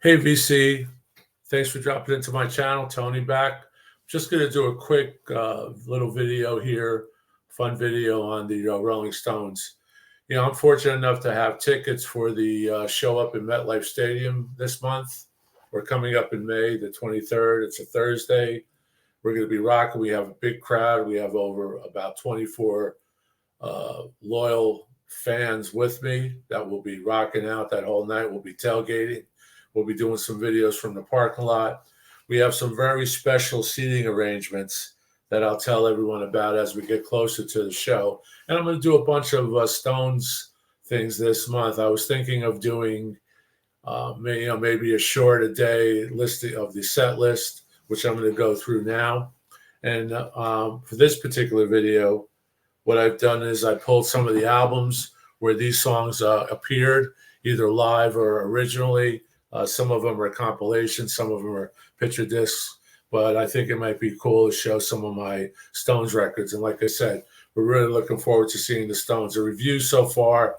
Hey VC, thanks for dropping into my channel. Tony back. Just going to do a quick little video here, fun video on the Rolling Stones. I'm fortunate enough to have tickets for the show up in MetLife Stadium this month. We're coming up in May the 23rd. It's a Thursday. We're going to be rocking. We have a big crowd. We have over about 24 loyal fans with me that will be rocking out that whole night. We'll be tailgating. We'll be doing some videos from the parking lot. We have some very special seating arrangements that I'll tell everyone about as we get closer to the show. And I'm going to do a bunch of Stones things this month. I was thinking of doing maybe a short a day listing of the set list, which I'm going to go through now. And for this particular video, what I've done is I pulled some of the albums where these songs appeared, either live or originally. Some of them are compilations, some of them are picture discs, but I think it might be cool to show some of my Stones records. And like I said, we're really looking forward to seeing the Stones. The reviews so far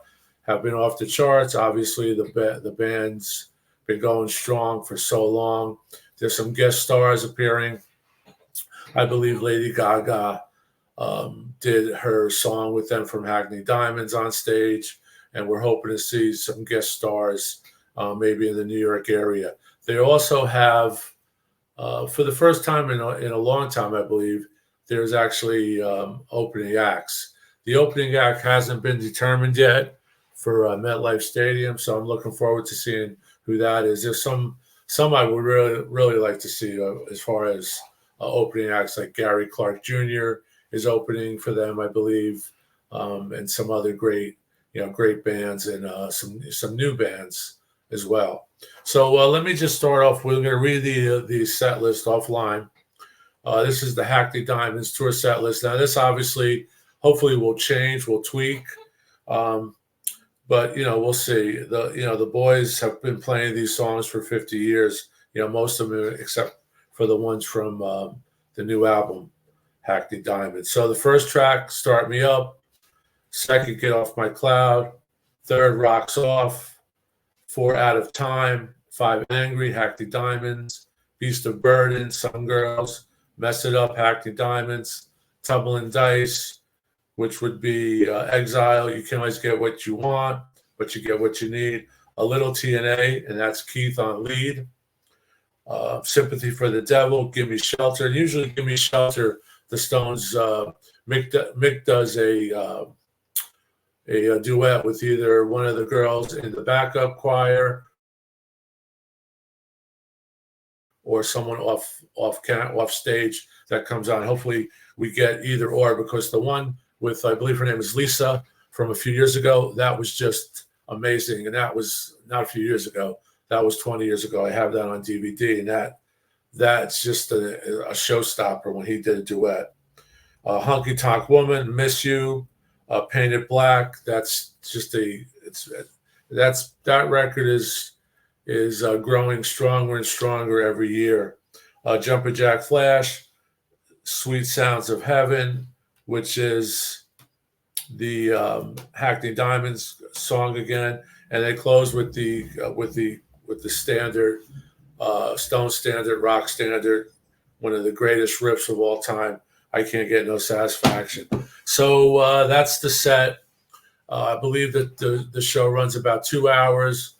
have been off the charts. Obviously, the band's been going strong for so long. There's some guest stars appearing. I believe Lady Gaga did her song with them from Hackney Diamonds on stage, and we're hoping to see some guest stars maybe in the New York area. They also have, for the first time in a long time, I believe, there's actually opening acts. The opening act hasn't been determined yet for MetLife Stadium, so I'm looking forward to seeing who that is. There's some I would really like to see as far as opening acts, like Gary Clark Jr. is opening for them, I believe, and some other great bands and some new bands as well. So let me just start off. We're going to read the set list offline. This is the Hackney Diamonds tour set list. Now, this obviously, hopefully, will change, will tweak, but we'll see. The boys have been playing these songs for 50 years. Most of them, except for the ones from the new album, Hackney Diamonds. So the first track, "Start Me Up." Second, "Get Off My Cloud." Third, "Rocks Off." 4, "Out of Time." 5, "Angry," Hackney Diamonds. "Beast of Burden," Some Girls. "Mess It Up," Hackney Diamonds. "Tumbling Dice," which would be Exile. "You Can Always Get What You Want, but You Get What You Need." "A Little TNA," and that's Keith on lead. "Sympathy for the Devil," "Give Me Shelter." And usually "Give Me Shelter," the Stones, Mick does a duet with either one of the girls in the backup choir or someone off stage that comes on. Hopefully we get either or, because the one with, I believe her name is Lisa, from a few years ago, that was just amazing. And that was not a few years ago. That was 20 years ago. I have that on DVD, and that's just a showstopper when he did a duet. "Honky Tonk Woman," "Miss You," "Painted Black." That's just that record is growing stronger and stronger every year. "Jumpin' Jack Flash," "Sweet Sounds of Heaven," which is the Hackney Diamonds song again, and they close with the standard Stone standard, rock standard, one of the greatest riffs of all time, "I Can't Get No Satisfaction." So that's the set. I believe that the show runs about 2 hours.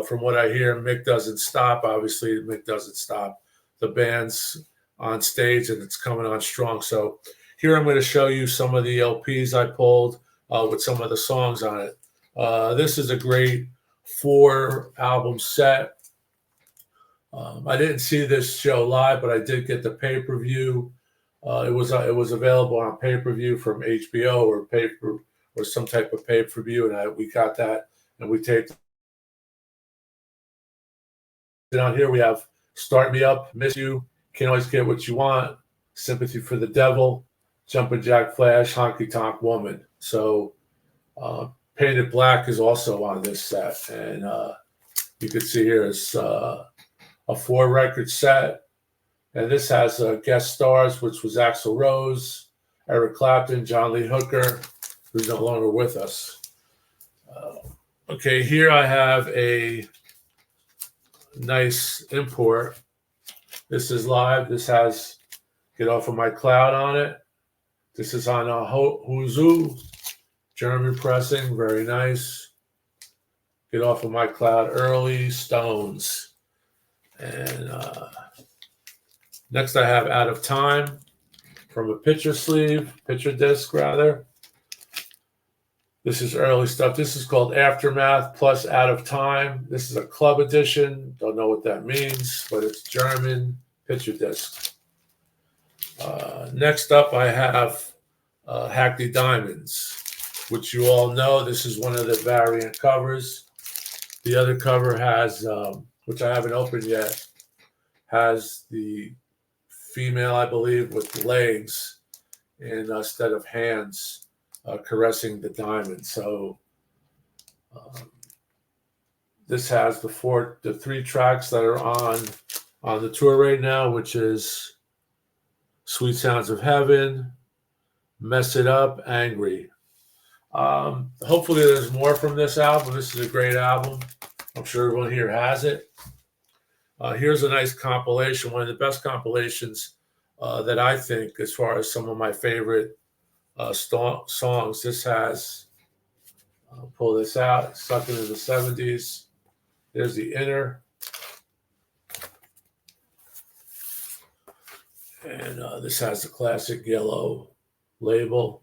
From what I hear, Mick doesn't stop. Obviously, Mick doesn't stop. The band's on stage, and it's coming on strong. So here I'm going to show you some of the LPs I pulled with some of the songs on it. This is a great 4-album set. I didn't see this show live, but I did get the pay-per-view. It was available on pay-per-view from HBO or some type of pay-per-view, and we got that, and we taped it. On here we have "Start Me Up," "Miss You," "Can't Always Get What You Want," "Sympathy for the Devil," "Jumpin' Jack Flash," "Honky Tonk Woman." So "Painted Black" is also on this set, and you can see here it's a 4-record set. And this has guest stars, which was Axl Rose, Eric Clapton, John Lee Hooker, who's no longer with us. Okay, here I have a nice import. This is live. This has Get Off of My Cloud on it. This is on a Huzu, German pressing, very nice. Get Off of My Cloud, early Stones. And next I have Out of Time from a picture disc rather. This is early stuff. This is called Aftermath plus Out of Time. This is a club edition. Don't know what that means, but it's German picture disc. Next up, I have Hackney Diamonds, which you all know. This is one of the variant covers. The other cover has, which I haven't opened yet, has the female, I believe, with legs and instead of hands caressing the diamond. So this has the 3 tracks that are on the tour right now, which is Sweet Sounds of Heaven, Mess It Up, Angry. Hopefully there's more from this album. This is a great album. I'm sure everyone here has it. Here's a nice compilation, one of the best compilations that I think, as far as some of my favorite songs. This has, I'll pull this out, Stuck into the 70s. There's the inner. And this has the classic yellow label.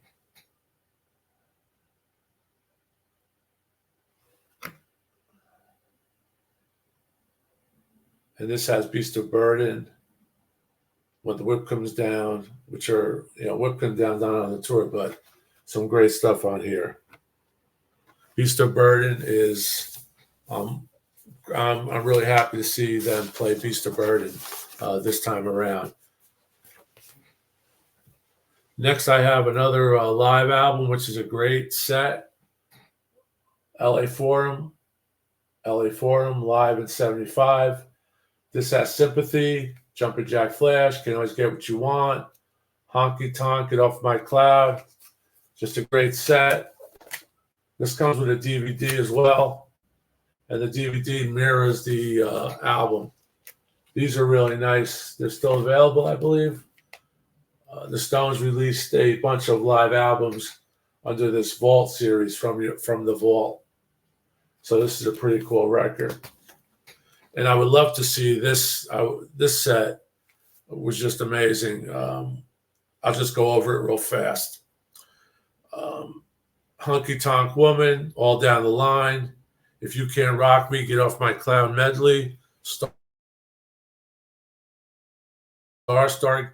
And this has Beast of Burden, When the Whip Comes Down, which are, Whip Comes Down on the tour, but some great stuff on here. Beast of Burden is, I'm really happy to see them play Beast of Burden this time around. Next, I have another live album, which is a great set. LA Forum live in 75. This has Sympathy, Jumpin' Jack Flash, Can't Always Get What You Want, Honky Tonk, Get Off My Cloud. Just a great set. This comes with a DVD as well, and the DVD mirrors the album. These are really nice. They're still available, I believe. The Stones released a bunch of live albums under this Vault series from the Vault. So this is a pretty cool record. And I would love to see this. This set was just amazing. I'll just go over it real fast. Honky Tonk Woman, All Down the Line, If You Can't Rock Me, Get Off My Cloud medley, Star,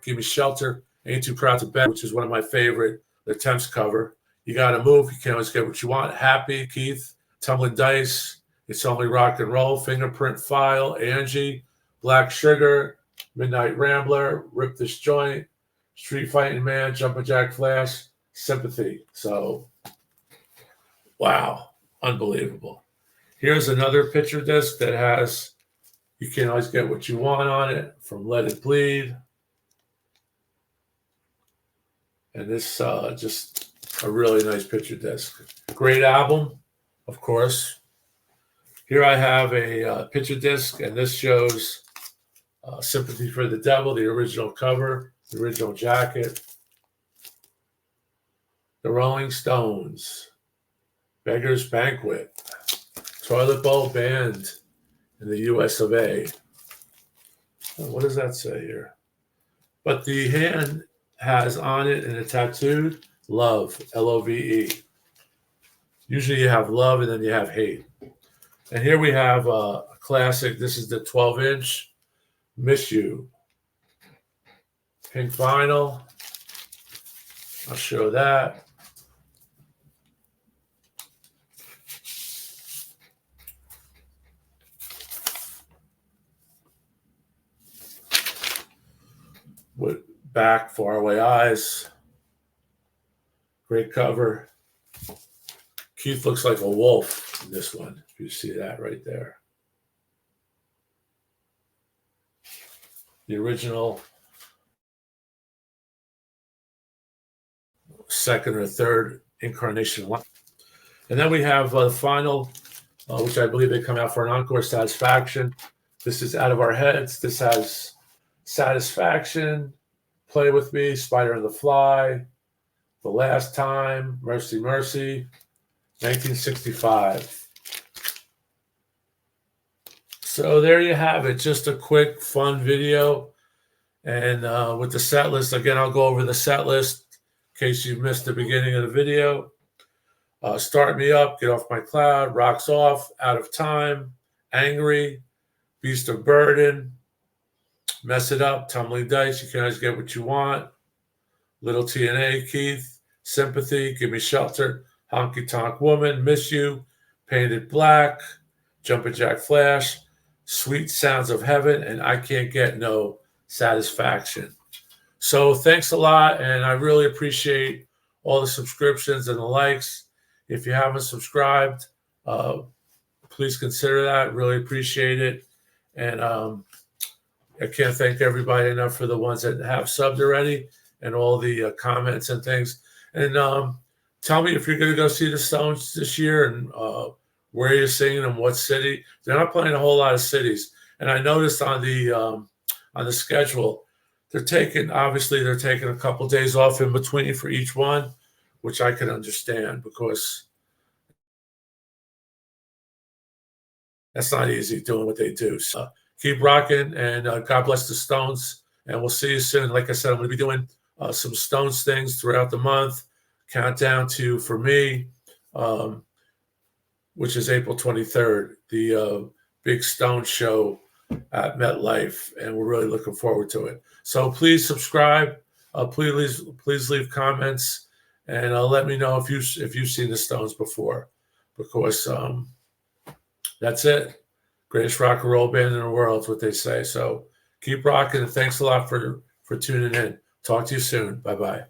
Give Me Shelter, Ain't Too Proud to Beg, which is one of my favorite, the Temps cover. You Gotta Move, You Can't Always Get What You Want, Happy, Keith, Tumbling Dice, It's Only Rock and Roll, Fingerprint File, Angie, Black Sugar, Midnight Rambler, Rip This Joint, Street Fighting Man, Jumpin' Jack Flash, Sympathy. So, wow, unbelievable. Here's another picture disc that has You Can't Always Get What You Want on it from Let It Bleed. And this just a really nice picture disc. Great album, of course. Here I have a picture disc, and this shows Sympathy for the Devil, the original cover, the original jacket. The Rolling Stones, Beggar's Banquet, Toilet Bowl Band in the US of A. What does that say here? But the hand has on it, and a tattooed, Love, Love. Usually you have love and then you have hate. And here we have a classic. This is the 12-inch, Miss You. Pink vinyl. I'll show that. With back, Faraway Eyes. Great cover. Keith looks like a wolf in this one. If you see that right there. The original second or third incarnation. And then we have the final, which I believe they come out for an encore, Satisfaction. This is Out of Our Heads. This has Satisfaction, Play With Me, Spider and the Fly, The Last Time, Mercy Mercy, 1965. So there you have it. Just a quick, fun video. And with the set list, again, I'll go over the set list in case you missed the beginning of the video. Start Me Up, Get Off My Cloud, Rocks Off, Out of Time, Angry, Beast of Burden, Mess It Up, Tumbling Dice, You Can Always Get What You Want, Little TNA, Keith, Sympathy, Give Me Shelter, Honky Tonk Woman, Miss You, Painted Black, Jumpin' Jack Flash, Sweet Sounds of Heaven, and I Can't Get No Satisfaction. So thanks a lot, and I really appreciate all the subscriptions and the likes. If you haven't subscribed, please consider that. Really appreciate it. And I can't thank everybody enough for the ones that have subbed already and all the comments and things. And tell me if you're going to go see the Stones this year and where you're seeing them, what city. They're not playing a whole lot of cities. And I noticed on the schedule, they're taking a couple days off in between for each one, which I can understand because that's not easy doing what they do. So keep rocking, and God bless the Stones, and we'll see you soon. Like I said, I'm going to be doing some Stones things throughout the month. Countdown to, for me, which is April 23rd, the big Stones show at MetLife, and we're really looking forward to it. So please subscribe. Please leave comments, and let me know if you've seen the Stones before, because that's it. Greatest rock and roll band in the world is what they say. So keep rocking, and thanks a lot for tuning in. Talk to you soon. Bye-bye.